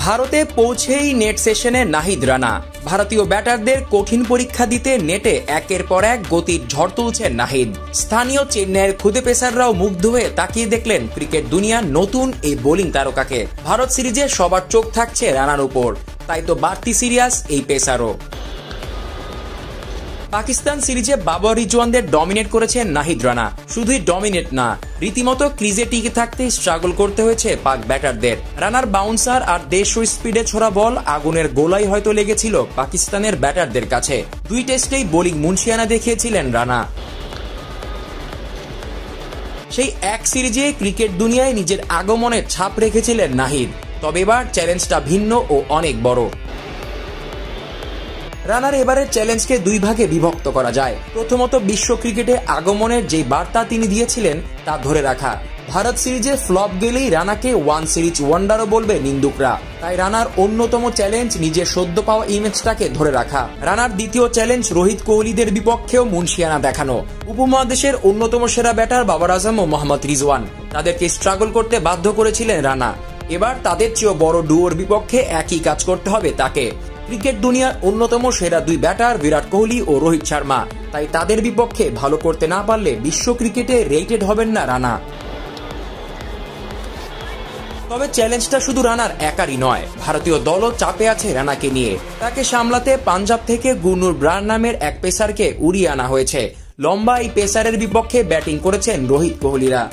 ভারতে পৌঁছেই নেট সেশনে নাহিদ রানা। ভারতীয় ব্যাটারদের কঠিন পরীক্ষা দিতে নেটে একের পর এক গতির ঝড় তুলছেন নাহিদ। স্থানীয় চেন্নাইয়ের খুদে পেসাররাও মুগ্ধ হয়ে তাকিয়ে দেখলেন ক্রিকেট দুনিয়ার নতুন এই বোলিং তারকাকে। ভারত সিরিজে সবার চোখ থাকছে রানার উপর, তাই তো বাড়তি সিরিয়াস এই পেসারও। পাকিস্তান সিরিজে বাবর রিজওয়ানদের ডমিনেট করেছেন নাহিদ রানা। শুধুই ডমিনেট না, রীতিমতো ক্রিজে টিকে থাকতে স্ট্রাগল করতে হয়েছে পাক ব্যাটারদের। রানার বাউন্সার আর 150 স্পিডে ছোড়া বল আগুনের গোলাই হয়তো লেগেছিল পাকিস্তানের ব্যাটারদের কাছে। দুই টেস্টেই বোলিং মুনশিয়ানা দেখিয়েছিলেন রানা। সেই এক সিরিজে ক্রিকেট দুনিয়ায় নিজের আগমনের ছাপ রেখেছিলেন নাহিদ। তবে এবার চ্যালেঞ্জটা ভিন্ন ও অনেক বড়। রানার এবারের চ্যালেঞ্জকে দুই ভাগে বিভক্ত করা যায়। প্রথমত, বিশ্ব ক্রিকেটে আগমনের যে বার্তা তিনি দিয়েছিলেন তা ধরে রাখা। ভারত সিরিজে ফ্লপ গেলেই রানাকে ওয়ান সিরিজ ওয়ান্ডারও বলবে নিন্দুকরা। তাই রানার অন্যতম চ্যালেঞ্জ নিজের সদ্য পাওয়া ইমেজটাকে ধরে রাখা। রানার দ্বিতীয় চ্যালেঞ্জ রোহিত কোহলিদের বিপক্ষেও মুনশিয়ানা দেখানো। উপমহাদেশের অন্যতম সেরা ব্যাটার বাবর আজম ও মোহাম্মদ রিজওয়ান, তাদেরকে স্ট্রাগল করতে বাধ্য করেছিলেন রানা। এবার তাদের চেয়েও বড় ডুয়োর বিপক্ষে একই কাজ করতে হবে তাকে। ক্রিকেট দুনিয়ার অন্যতম সেরা দুই ব্যাটার বিরাট কোহলি ও রোহিত শর্মা, তাই তাদের বিপক্ষে ভালো করতে না পারলে বিশ্ব ক্রিকেটে রেটেড হবেন না রানা। তবে চ্যালেঞ্জটা শুধু রানার একারই নয়, ভারতীয় দলও চাপে আছে রানাকে নিয়ে। তাকে সামলাতে পাঞ্জাব থেকে গুরনুর ব্রার নামের এক পেসারকে উড়িয়ে আনা হয়েছে। লম্বা এই পেসারের বিপক্ষে ব্যাটিং করেছেন রোহিত কোহলিরা।